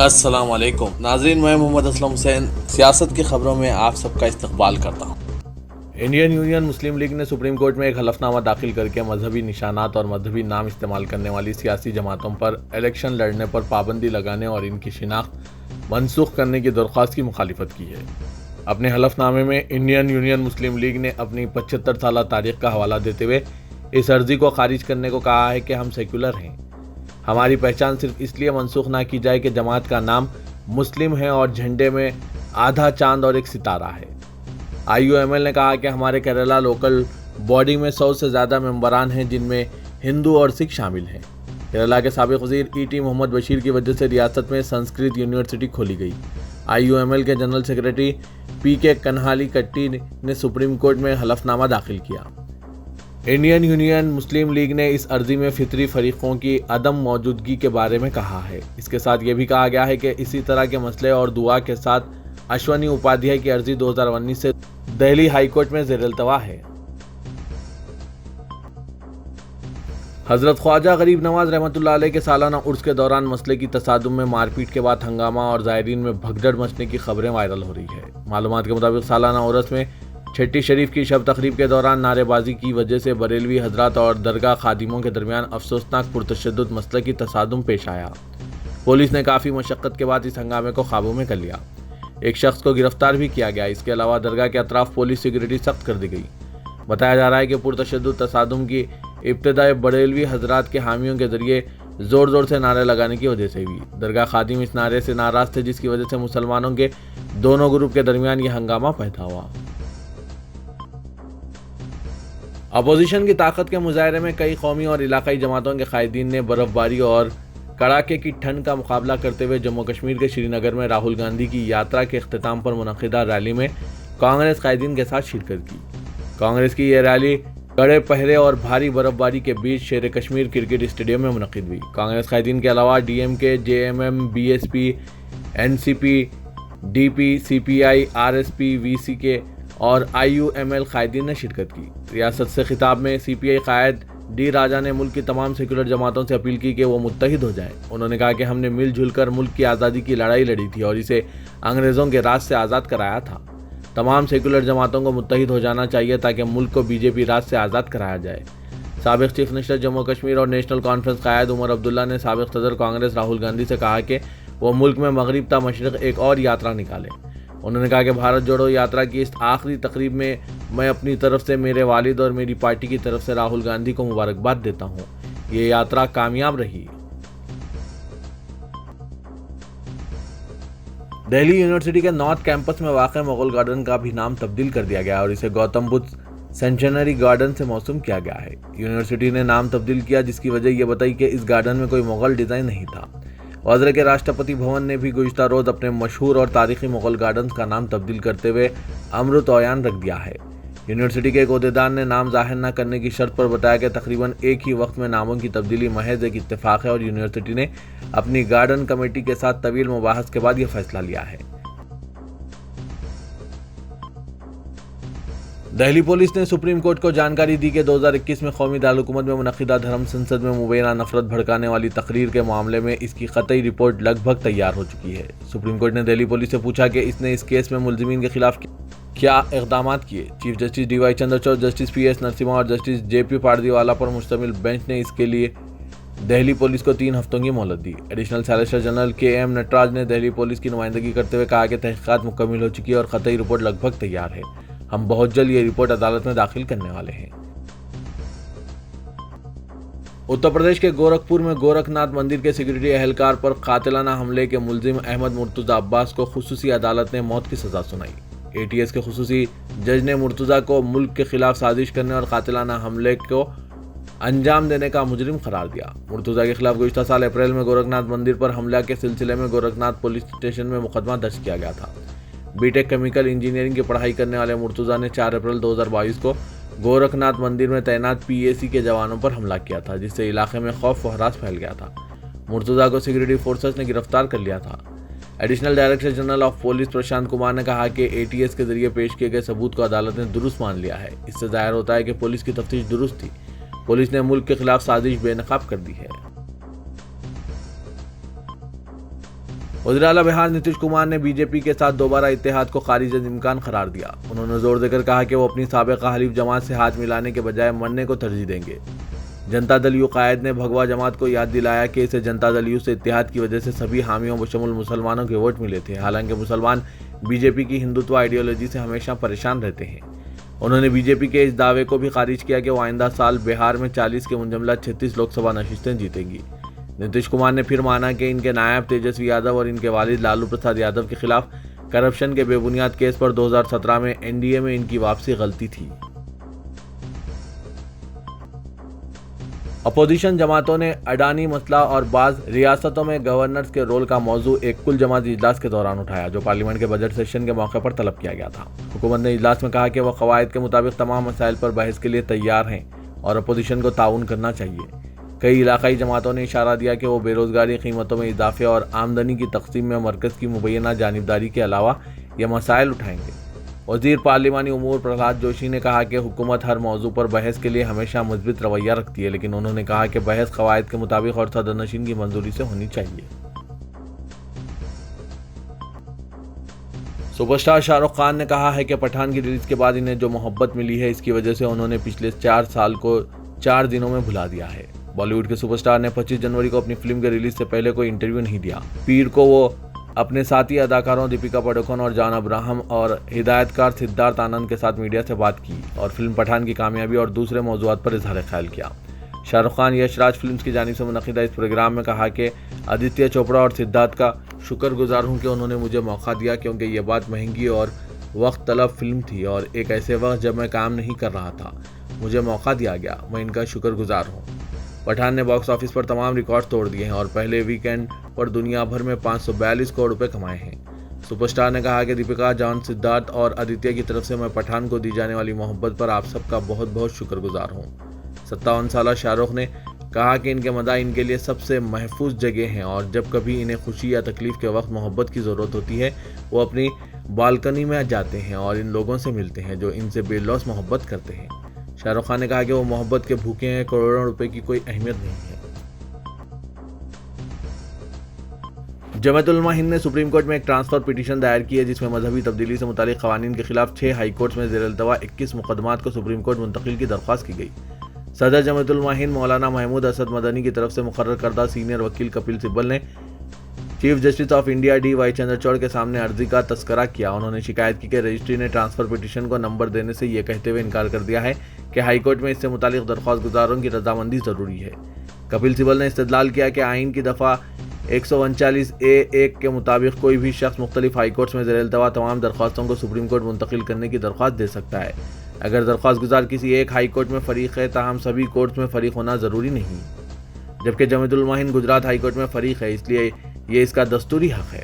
अस्सलाम वालेकुम नाज़रीन, मैं मोहम्मद असलम हुसैन सियासत की खबरों में आप सबका इस्तकबाल करता हूँ। इंडियन यूनियन मुस्लिम लीग ने सुप्रीम कोर्ट में एक हलफनामा दाखिल करके मजहबी निशानात और मजहबी नाम इस्तेमाल करने वाली सियासी जमातों पर इलेक्शन लड़ने पर पाबंदी लगाने और इनकी शिनाख्त मनसूख करने की दरख्वास्त की मुखालिफत की है। अपने हलफनामे में इंडियन यूनियन मुस्लिम लीग ने अपनी 75 साल तारीख का हवाला देते हुए इस अर्जी को खारिज करने को कहा है कि हम सेक्युलर हैं। हमारी पहचान सिर्फ इसलिए मनसूख ना की जाए कि जमात का नाम मुस्लिम है और झंडे में आधा चांद और एक सितारा है। IUML ने कहा कि हमारे केरला लोकल बॉडी में 100 से ज़्यादा मेंबरान हैं, जिनमें हिंदू और सिख शामिल हैं। केरला के साबिक वज़ीर ET मोहम्मद बशीर की वजह से रियासत में संस्कृत यूनिवर्सिटी खोली गई। IUML के जनरल सेक्रेटरी PK कन्हाली कट्टी ने सुप्रीम कोर्ट में हलफनामा दाखिल किया। इंडियन यूनियन मुस्लिम लीग ने इस अर्जी में फितरी फरीकों की अदम मौजूदगी के बारे में कहा है। इसके साथ ये भी कहा गया है कि इसी तरह के मसले और दुआ के साथ अश्वनी उपाध्याय की अर्जी 2019 से दिल्ली हाई कोर्ट में ज़ेर-ए-इल्तवा है। हजरत ख्वाजा गरीब नवाज रहमतुल्लाह अलैह के सालाना उर्स के दौरान मसले की तसादुम में मारपीट के बाद हंगामा और ज़ायरीन में भगदड़ मचने की खबरें वायरल हो रही है। मालूमात के मुताबिक सालाना उर्स में छठी शरीफ की शब तकरीब के दौरान नारेबाजी की वजह से बरेलवी हजरात और दरगाह खादिमों के दरमियान अफसोसनाक पुरतशद्दुद मसले की तसादुम पेश आया। पुलिस ने काफ़ी मशक्क़त के बाद इस हंगामे को काबू में कर लिया। एक शख्स को गिरफ्तार भी किया गया। इसके अलावा दरगाह के अतराफ पुलिस सिक्योरिटी सख्त कर दी गई। बताया जा रहा है कि पुरतशद्दुद तसादुम की इब्तिदा बरेलवी हजरात के हामियों के जरिए ज़ोर ज़ोर से नारे लगाने की वजह से हुई। दरगाह खादिम इस नारे से नाराज़ थे, जिसकी वजह से मुसलमानों के दोनों ग्रुप के दरमियान यह हंगामा पैदा हुआ। अपोजिशन की ताकत के मुजाहरे में कई कौमी और इलाकाई जमातों के कायदीन ने बर्फबारी और कड़ाके की ठंड का मुकाबला करते हुए जम्मू कश्मीर के श्रीनगर में राहुल गांधी की यात्रा के अख्तिताम पर मुनक़िदा रैली में कांग्रेस कायदीन के साथ शिरकत की। कांग्रेस की यह रैली कड़े पहरे और भारी बर्फबारी के बीच शेर कश्मीर क्रिकेट स्टेडियम में मुनक़िद हुई। कांग्रेस कायदीन के अलावा DMK, JMM, BSP, NCP, DP, CPI, RSP, VCK और IUML कायदीन ने शिरकत की। रियासत से खिताब में CPI कायद D राजा ने मुल्क की तमाम सेकुलर जमातों से अपील की कि वो मुत्तहिद हो जाएं। उन्होंने कहा कि हमने मिलजुल कर मुल्क की आज़ादी की लड़ाई लड़ी थी और इसे अंग्रेज़ों के राज से आज़ाद कराया था। तमाम सेकुलर जमातों को मुत्तहिद हो जाना चाहिए ताकि मुल्क को BJP राज से आज़ाद कराया जाए। साबिक चीफ मिनिस्टर जम्मू कश्मीर और नेशनल कॉन्फ्रेंस कायद उमर अब्दुल्ला ने साबिक सदर कांग्रेस राहुल गांधी से कहा कि वो मुल्क में मगरिब ता मशरिक़ एक और यात्रा निकालें। उन्होंने कहा कि भारत जोड़ो यात्रा की इस आखिरी तकरीब में मैं अपनी तरफ से मेरे वालिद और मेरी पार्टी की तरफ से राहुल गांधी को मुबारकबाद देता हूँ। ये यात्रा कामयाब रही। दिल्ली यूनिवर्सिटी के नॉर्थ कैंपस में वाक़ मुगल गार्डन का भी नाम तब्दील कर दिया गया और इसे गौतम बुद्ध सेंचुरी गार्डन से मौसूम किया गया है। यूनिवर्सिटी ने नाम तब्दील किया, जिसकी वजह यह बताई कि इस गार्डन में कोई मुगल डिज़ाइन नहीं था। वज़ीर के राष्ट्रपति भवन ने भी गुज़िश्ता रोज़ अपने मशहूर और तारीखी मुगल गार्डन्स का नाम तब्दील करते हुए अमृत ओयान रख दिया है। यूनिवर्सिटी के एक ओहदेदार ने नाम जाहिर न करने की शर्त पर बताया कि तकरीबन एक ही वक्त में नामों की तब्दीली महज एक इत्तेफाक है और यूनिवर्सिटी ने अपनी गार्डन कमेटी के साथ तवील मुबाहस के बाद यह फैसला लिया है। दिल्ली पुलिस ने सुप्रीम कोर्ट को जानकारी दी कि 2021 में कौमी दारुलहुकूमत में मुनक़िदा धर्म संसद में मुबैना नफरत भड़काने वाली तकरीर के मामले में इसकी क़तई रिपोर्ट लगभग तैयार हो चुकी है। सुप्रीम कोर्ट ने दिल्ली पुलिस से पूछा कि इसने इस केस में मुलजिमीन के खिलाफ क्या इक़दाम किए। Chief justice DY Chandrachud, justice PS Narasimha और जस्टिस JP पारदीवाला पर मुश्तमिल बेंच ने इसके लिए दिल्ली पुलिस को 3 हफ्तों की मोहलत दी। Additional solicitor general KM Nataraj ने दिल्ली पुलिस की नुमाइंदगी करते हुए कहा कि तहक़ीक़ात मुकम्मल हो चुकी है और क़तई रिपोर्ट लगभग तैयार है। हम बहुत जल्द ये रिपोर्ट अदालत में दाखिल करने वाले हैं। उत्तर प्रदेश के गोरखपुर में गोरखनाथ मंदिर के सिक्योरिटी एहलकार पर कातिलाना हमले के मुलजिम अहमद मुर्तज़ा अब्बास को खुसूसी अदालत ने मौत की सज़ा सुनाई। ATS के खुसूसी जज ने मुर्तज़ा को मुल्क के खिलाफ साजिश करने और कातिलाना हमले को अंजाम देने का मुजरिम करार दिया। मुर्तज़ा के खिलाफ गुज़िश्ता साल अप्रैल में गोरखनाथ मंदिर पर हमला के सिलसिले में गोरखनाथ पुलिस स्टेशन में मुकदमा दर्ज किया गया था। BTech केमिकल इंजीनियरिंग की पढ़ाई करने वाले मुर्तज़ा ने 4 अप्रैल 2022 को गोरखनाथ मंदिर में तैनात PAC के जवानों पर हमला किया था, जिससे इलाके में खौफ व हरास फैल गया था। मुर्तज़ा को सिक्योरिटी फोर्सेस ने गिरफ्तार कर लिया था। Additional director general of police Prashant Kumar ने कहा कि ATS के जरिए पेश किए गए सबूत को अदालत ने दुरुस्त मान लिया है। इससे जाहिर होता है कि पुलिस की तफ्तीश दुरुस्त थी। पुलिस ने मुल्क के खिलाफ साजिश बेनकाब कर दी है। वज़ीर आला बिहार नीतीश कुमार ने बीजेपी के साथ दोबारा इत्तेहाद को खारिज इम्कान करार दिया। उन्होंने जोर देकर कहा कि वो अपनी साबिक़ा हलीफ जमात से हाथ मिलाने के बजाय मरने को तरजीह देंगे। जनता दल यू कायद ने भगवा जमात को याद दिलाया कि इसे जनता दल यू से इत्तेहाद की वजह से सभी हामियों बशमुल मुसलमानों के वोट मिले थे। हालांकि मुसलमान बीजेपी की हिंदुत्व आइडियोलॉजी से हमेशा परेशान रहते हैं। उन्होंने बीजेपी के इस दावे को भी खारिज किया कि वो आइंदा साल बिहार में 40 के मुंजमला 36 लोकसभा नशिस्तें जीतेंगी। नीतीश कुमार ने फिर माना कि इनके नायब तेजस्वी यादव और इनके वालिद लालू प्रसाद यादव के खिलाफ करप्शन के बेबुनियाद केस पर 2017 में एनडीए में इनकी वापसी गलती थी। अपोजिशन जमातों ने अडानी मसला और बाज़ रियासतों में गवर्नर्स के रोल का मौजू एक कुल जमात इजलास के दौरान उठाया, जो पार्लियामेंट के बजट सेशन के मौके पर तलब किया गया था। हुकूमत ने इजलास में कहा कि वह कवायद के मुताबिक तमाम मसाइल पर बहस के लिए तैयार हैं और अपोजिशन को ताउन करना चाहिए। कई इलाकाई जमातों ने इशारा दिया कि वो बेरोजगारी, कीमतों में इजाफे और आमदनी की तकसीम में मरकज़ की मुबैना जानिबदारी के अलावा ये मसाइल उठाएंगे। वज़ीर पार्लिमानी उमूर प्रहलाद जोशी ने कहा कि हुकूमत हर मौजू पर बहस के लिए हमेशा मुस्बित रवैया रखती है, लेकिन उन्होंने कहा कि बहस कवायद के मुताबिक और सदरनशीन की मंजूरी से होनी चाहिए। सुपरस्टार शाहरुख खान ने कहा है कि पठान की रिलीज के बाद इन्हें जो मोहब्बत मिली है, इसकी वजह से उन्होंने पिछले 4 साल को 4 दिनों में भुला दिया है। बॉलीवुड के सुपरस्टार ने 25 जनवरी को अपनी फिल्म के रिलीज से पहले कोई इंटरव्यू नहीं दिया। पीर को वो अपने साथी अदाकारों दीपिका पादुकोण और जॉन अब्राहम और हिदायतकार सिद्धार्थ आनंद के साथ मीडिया से बात की और फिल्म पठान की कामयाबी और दूसरे मौज़ूआत पर इजहार ख्याल किया। शाहरुख खान यशराज फिल्म्स की जानिब से मुनक़िदा इस प्रोग्राम में कहा कि आदित्य चोपड़ा और सिद्धार्थ का शुक्रगुजार हूँ कि उन्होंने मुझे मौका दिया, क्योंकि ये बात महंगी और वक्त तलब फिल्म थी और एक ऐसे वक्त जब मैं काम नहीं कर रहा था, मुझे मौका दिया गया, मैं इनका शुक्रगुजार हूँ। पठान ने बॉक्स ऑफिस पर तमाम रिकॉर्ड तोड़ दिए हैं और पहले वीकेंड पर दुनिया भर में 542 करोड़ रुपए कमाए हैं। सुपरस्टार ने कहा कि दीपिका, जॉन, सिद्धार्थ और आदित्य की तरफ से मैं पठान को दी जाने वाली मोहब्बत पर आप सबका बहुत बहुत शुक्रगुजार हूँ। 57 साल शाहरुख ने कहा कि इनके मदा इनके लिए सबसे महफूज जगह हैं और जब कभी इन्हें खुशी या तकलीफ के वक्त मोहब्बत की ज़रूरत होती है, वो अपनी बालकनी में जाते हैं और इन लोगों से मिलते हैं जो इनसे बेलौस मोहब्बत करते हैं। शाहरुख खान ने कहा कि वो मोहब्बत के भूखे हैं, करोड़ों रुपए की कोई अहमियत नहीं है। जमात उलमा हिंद ने सुप्रीम कोर्ट में एक ट्रांसफर पिटीशन दायर की है, जिसमें मजहबी तब्दीली से मुतालिक क़वानीन के खिलाफ 6 हाई कोर्ट्स में ज़ेर-ए-इल्तवा 21 मुकदमात को सुप्रीम कोर्ट मुंतकिल की दरख्वास्त की गई। सदर जमात उलमा हिंद मौलाना महमूद असद मदनी की तरफ से मुकर्रर करदा सीनियर वकील कपिल सिब्बल ने chief justice of India D.Y.. Chandrachud के सामने अर्जी का तस्करा किया। उन्होंने शिकायत की कि रजिस्ट्री ने ट्रांसफर पिटीशन को नंबर देने से ये कहते हुए इनकार कर दिया है कि हाईकोर्ट में इससे मुतालिक दरख्वास्त गुजारों की रजामंदी ज़रूरी है। कपिल सिब्बल ने इस्तदलाल किया कि आइन की दफ़ा 139A(1) के मुताबिक कोई भी शख्स मुख्तलिफ हाईकोर्ट्स में ज़ेर-ए-इल्तवा तमाम दरख्वास्तों को सुप्रीम कोर्ट मुंतकिल करने की दरख्वास्त दे सकता है। अगर दरख्वास्त गुजार किसी एक हाई कोर्ट में फ़रीक है, ताहम सभी कोर्ट्स में फ़रीक होना ज़रूरी नहीं, जबकि जमात उलमा हिंद गुजरात हाई कोर्ट में फ़रीक है, इसलिए ये इसका दस्तूरी हक है।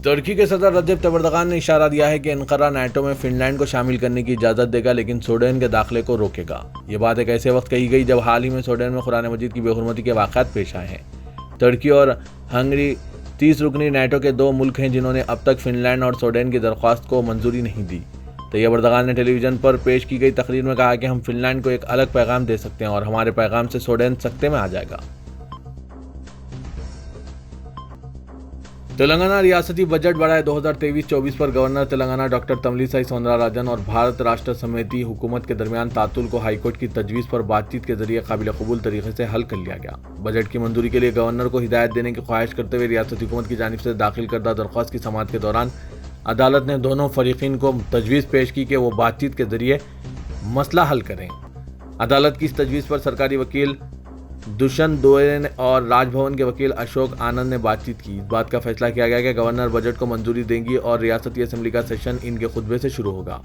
तुर्की के सदर रजब तैयब एर्दोगान ने इशारा दिया है कि अनकारा नाटो में फिनलैंड को शामिल करने की इजाज़त देगा, लेकिन स्वीडन के दाखिले को रोकेगा। ये बात एक ऐसे वक्त कही गई जब हाल ही में स्वीडन में कुरान मजीद की बेहुरमती के वाक़यात पेश आए हैं। तुर्की और हंगरी 30 रुकनी नाटो के 2 मुल्क हैं जिन्होंने अब तक फिनलैंड और स्वीडन की दरख्वास्त को मंजूरी नहीं दी। तैयब एर्दोगान ने टेलीविज़न पर पेश की गई तकरीर में कहा कि हम फिनलैंड को एक अलग पैगाम दे सकते हैं और हमारे पैगाम से स्वीडन सख्ते में आ जाएगा। तेलंगाना रियासती बजट बढ़ाए 2023-24 पर गवर्नर तेलंगाना डॉक्टर तमिलिसाई सौंदरराजन और भारत राष्ट्र समिति हुकूमत के दरमियान तातुल को हाईकोर्ट की तजवीज़ पर बातचीत के जरिए काबिल कबूल तरीके से हल कर लिया गया। बजट की मंजूरी के लिए गवर्नर को हिदायत देने की ख्वाहिश करते हुए रियासती हुकूमत की जानिब से दाखिल करदा दरख्वास्त की समाअत के दौरान अदालत ने दोनों फरीकीन को तजवीज़ पेश की कि वो बातचीत के जरिए मसला हल करें। अदालत की इस तजवीज़ पर सरकारी वकील दुष्यंत दोयन और राजभवन के वकील अशोक आनंद ने बातचीत की। इस बात का फैसला किया गया कि गवर्नर बजट को मंजूरी देंगी और रियासती असेंबली का सेशन इनके खुतबे से शुरू होगा।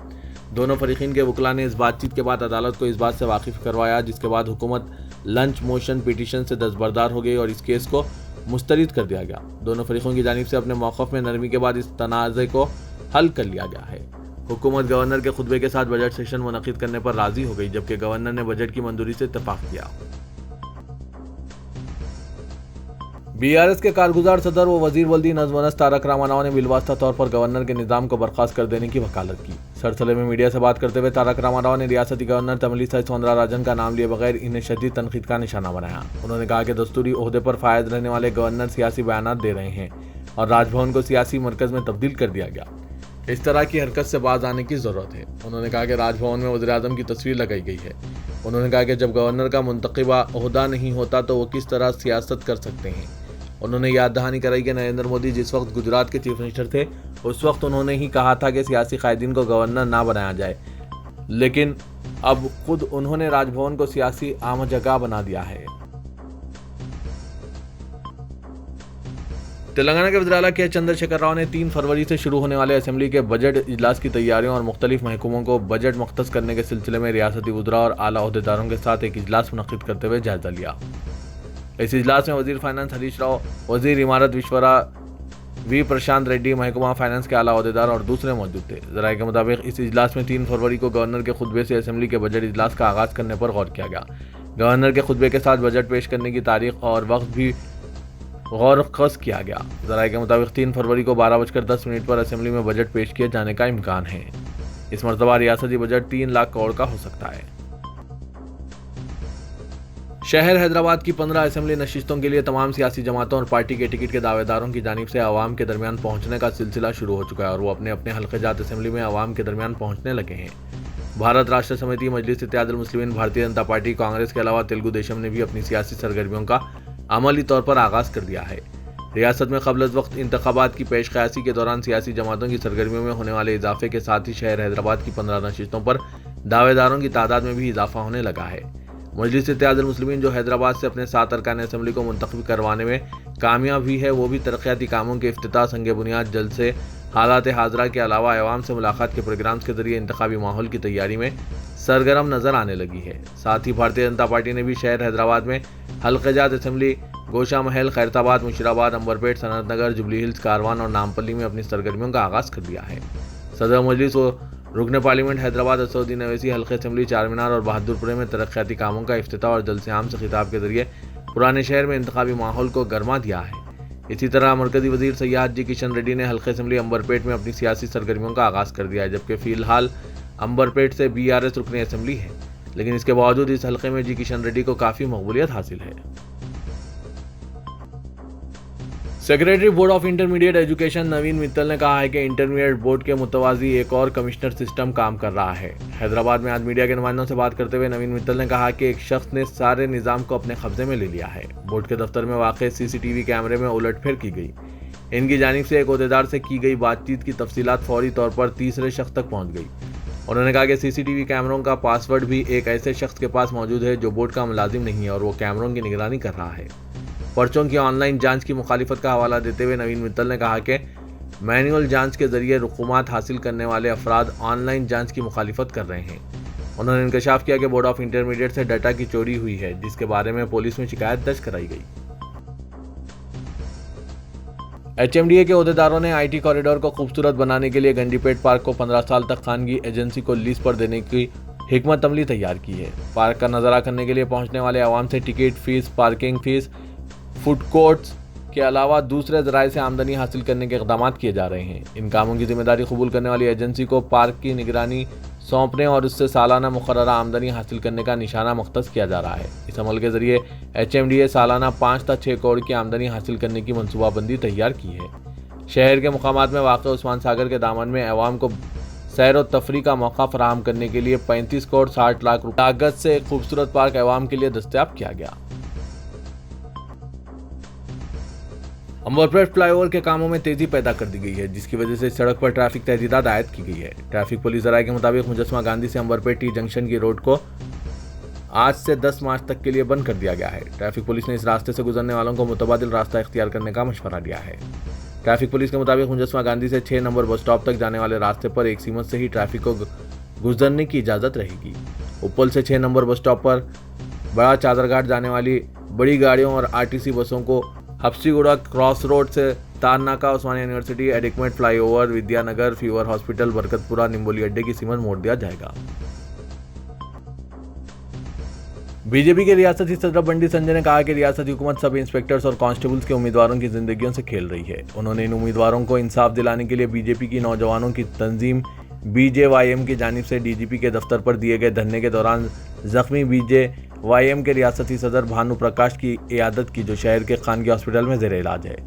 दोनों फरीकीन के वकील ने इस बातचीत के बाद अदालत को इस बात से वाकिफ करवाया, जिसके बाद हुकूमत लंच मोशन पिटीशन से दस्तबरदार हो गई और इस केस को मुस्तरद कर दिया गया। दोनों फरीकों की जानिब से अपने मौक़िफ़ में नरमी के बाद इस तनाज़े को हल कर लिया गया है। हुकूमत गवर्नर के खुतबे के साथ बजट सेशन मुनक़िद करने पर राज़ी हो गई, जबकि गवर्नर ने बजट की मंजूरी से इत्तफ़ाक़ किया। बीआरएस के कारगुजार सदर व वजीर वल्दी नजमनस तारक रामाराव ने बिलवास्ता तौर पर गवर्नर के निज़ाम को बर्खास्त कर देने की वकालत की। सरसले में मीडिया से बात करते हुए तारक रामाराव ने रियासती गवर्नर तमिलिसाई सौंदरराजन का नाम लिए बगैर इन्हें शदीद तनकीद का निशाना बनाया। उन्होंने कहा कि दस्तूरी ओहदे पर फायद रहने वाले गवर्नर सियासी बयानात दे रहे हैं और राजभवन को सियासी मरकज में तब्दील कर दिया गया। इस तरह की हरकत से बाज आने की जरूरत है। उन्होंने कहा कि राजभवन में वज़ीर-ए-आज़म की तस्वीर लगाई गई है। उन्होंने कहा कि जब गवर्नर का मुंतखबा ओहदा नहीं होता तो वो किस तरह सियासत कर सकते हैं। उन्होंने याद दहानी कराई कि नरेंद्र मोदी जिस वक्त गुजरात के चीफ मिनिस्टर थे उस वक्त उन्होंने ही कहा था कि सियासी कायदीन को गवर्नर ना बनाया जाए, लेकिन अब खुद उन्होंने राजभवन को सियासी आम जगह बना दिया है। तेलंगाना के वज़ीर आला के चंद्रशेखर राव ने 3 फरवरी से शुरू होने वाले असेंबली के बजट इजलास की तैयारियों और मुख्तलिफ महकमों को बजट मुख्तस करने के सिलसिले में रियासती वज़रा और आला ओहदेदारों के साथ एक इजलास मुनक़्क़िद करते हुए जायजा लिया। इस इजलास में वजीर फाइनेंस हरीश राव, वजीर इमारत विश्वरा वी प्रशांत रेड्डी, महकमा फाइनेंस के आला ओहदेदार और दूसरे मौजूद थे। ज़राए के मुताबिक इस इजलास में 3 फरवरी को गवर्नर के खुतबे से असेंबली के बजट इजलास का आगाज़ करने पर गौर किया गया। गवर्नर के खुतबे के साथ बजट पेश करने की तारीख और वक्त भी गौर खस किया गया। ज़राए के मुताबिक 3 फरवरी को 12:10 पर असेंबली में बजट पेश किए जाने का इम्कान है। इस मरतबा रियासती बजट 3 लाख करोड़ का हो सकता है। शहर हैदराबाद की 15 असेंबली नशिस्तों के लिए तमाम सियासी जमातों और पार्टी के टिकट के दावेदारों की जानिब से आवाम के दरमियान पहुंचने का सिलसिला शुरू हो चुका है और वो अपने अपने हल्के जात असेंबली में आवाम के दरमियान पहुंचने लगे हैं। भारत राष्ट्र समिति, मजलिस इत्तेहादुल मुस्लिमीन, भारतीय जनता पार्टी, कांग्रेस के अलावा तेलुगु देशम ने भी अपनी सियासी सरगर्मियों का अमली तौर पर आगाज कर दिया है। रियासत में क़ब्ल वक्त इंतखाबात की पेश क़यासी के दौरान सियासी जमातों की सरगर्मियों में होने वाले इजाफे के साथ ही शहर हैदराबाद की 15 नशिस्तों पर दावेदारों की तादाद में भी इजाफा होने लगा है। मजलिस इत्तेहादुल मुस्लिमीन जो हैदराबाद से अपने 7 अरकान असेंबली को मुंतखब करवाने में कामयाब हुई है, वो भी तरक्याती कामों के इफ्तिताह, संग बुनियाद जलसे, हालात हाजरा के अलावा अवाम से मुलाकात के प्रोग्राम्स के जरिए इंतखाबी माहौल की तैयारी में सरगर्म नजर आने लगी है। साथ ही भारतीय जनता पार्टी ने भी शहर हैदराबाद में हल्क़ेजात असेंबली गोशा महल, खैरताबाद, मुशीराबाद, अंबरपेट, सनत नगर, जुबली हिल्स, कारवान और नामपल्ली में अपनी सरगर्मियों का आगाज़ कर दिया है। सदर मजलिस व रुकन पार्लियामेंट हैदराबाद असदुद्दीन अवैसी हल्के असेंबली चारमीनार और बहादुरपुरे में तरक्याती कामों का इफ्तिताह और जलसे आम से खिताब के जरिए पुराने शहर में इंतखाबी माहौल को गरमा दिया है। इसी तरह मरकजी वजीर सयाहत जी किशन रेड्डी ने हल्के असेंबली अंबरपेट में अपनी सियासी सरगर्मियों का आगाज़ कर दिया है, जबकि फ़िलहाल अंबरपेट से बीआरएस रुकनी असेंबली है, लेकिन इसके बावजूद इस हल्के में जी किशन रेड्डी को काफ़ी मकबूलियत हासिल है। Secretary board of intermediate education Naveen Mittal ने कहा है कि इंटरमीडिएट बोर्ड के मुतवाजी एक और कमिश्नर सिस्टम काम कर रहा है। हैदराबाद में आज मीडिया के नुमाइंदों से बात करते हुए नवीन मित्तल ने कहा कि एक शख्स ने सारे निज़ाम को अपने कब्जे में ले लिया है। बोर्ड के दफ्तर में वाक़ सीसीटीवी कैमरे में उलटफेर की गई। इनकी जानिब से एक ओहदेदार से की गई बातचीत की तफसीलात फौरी तौर पर तीसरे शख्स तक पहुँच गई। उन्होंने कहा कि सीसीटीवी कैमरों का पासवर्ड भी एक ऐसे शख्स के पास मौजूद है जो बोर्ड का मुलाजिम नहीं है और वो कैमरों की निगरानी कर रहा है। पर्चों की ऑनलाइन जांच की मुखालिफत का हवाला देते हुए नवीन मित्तल ने कहा कि मैनुअल जांच के जरिए रुकूमात हासिल करने वाले अफराद ऑनलाइन जांच की मुखालिफत कर रहे हैं। उन्होंने इंकशाफ किया कि बोर्ड ऑफ इंटरमीडिएट से डाटा की चोरी हुई है, जिसके बारे में पुलिस में शिकायत दर्ज कराई गई। एचएमडीए के ओहदेदारों ने आईटी कॉरिडोर को खूबसूरत बनाने के लिए गंडीपेट पार्क को 15 साल तक खानगी एजेंसी को लीज पर देने की हिकमत अमली तैयार की है। पार्क का नज़ारा करने के लिए पहुंचने वाले आवाम से ticket fees, parking fees, food courts के अलावा दूसरे ज़राए से आमदनी हासिल करने के इक़दाम किए जा रहे हैं। इन कामों की जिम्मेदारी कबूल करने वाली एजेंसी को पार्क की निगरानी सौंपने और उससे सालाना मुकर्ररा आमदनी हासिल करने का निशाना मुख्तस किया जा रहा है। इस अमल के जरिए एचएमडीए सालाना 5 से 6 करोड़ की आमदनी हासिल करने की मनसूबाबंदी तैयार की है। शहर के मुकामात में वाक़ उस्मान सागर के दामन में अवाम को सैर व तफरी का मौका फराहम करने के लिए 35 करोड़ 60 लाख रुपये लागत से एक खूबसूरत पार्क अवाम के लिए दस्तयाब किया गया। अंबरपेट फ्लाईओवर के कामों में तेजी पैदा कर दी गई है, जिसकी वजह से सड़क पर ट्रैफिक तहदीदात आयद की गई है। ट्रैफिक पुलिस ज़राए के मुताबिक मुजस्मा गांधी से अंबरपेट टी जंक्शन की रोड को आज से 10 मार्च तक के लिए बंद कर दिया गया है। ट्रैफिक पुलिस ने इस रास्ते से गुजरने वालों को मुतबादिल रास्ता इख्तियार करने का मशवरा दिया है। ट्रैफिक पुलिस के मुताबिक मुजस्मा गांधी से 6 नंबर बस स्टॉप तक जाने वाले रास्ते पर एक सीमत से ही ट्रैफिक को गुजरने की इजाज़त रहेगी। उप्पल से 6 नंबर बस स्टॉप पर बड़ा चादरघाट जाने वाली बड़ी गाड़ियों और आरटीसी बसों को हफ्सीगुड़ा क्रॉस रोड से Tarnaka, Osmania university, Adikmet flyover, Vidyanagar, fever hospital, Barkatpura, Nimboli अड्डे की सीमत मोड़ दिया जाएगा। बीजेपी के रियासती सदर बंडी संजय ने कहा कि रियासती हुकूमत सब इंस्पेक्टर्स और कांस्टेबल्स के उम्मीदवारों की जिंदगियों से खेल रही है। उन्होंने इन उम्मीदवारों को इंसाफ दिलाने के लिए बीजेपी की नौजवानों की तंजीम BJYM की जानिब से डीजीपी के दफ्तर पर दिए गए धरने के दौरान जख्मी BJYM के रियासती सदर भानु प्रकाश की इयादत की, जो शहर के खानगी हॉस्पिटल में जेर इलाज है।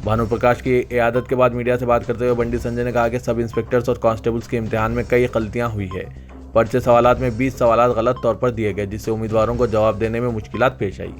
भानु प्रकाश की इयादत के बाद मीडिया से बात करते हुए बंडी संजय ने कहा कि सब इंस्पेक्टर्स और कांस्टेबल्स के इम्तिहान में कई गलतियां हुई है। पर्चे सवालात में 20 सवालात गलत तौर पर दिए गए, जिससे उम्मीदवारों को जवाब देने में मुश्किलात पेश आई।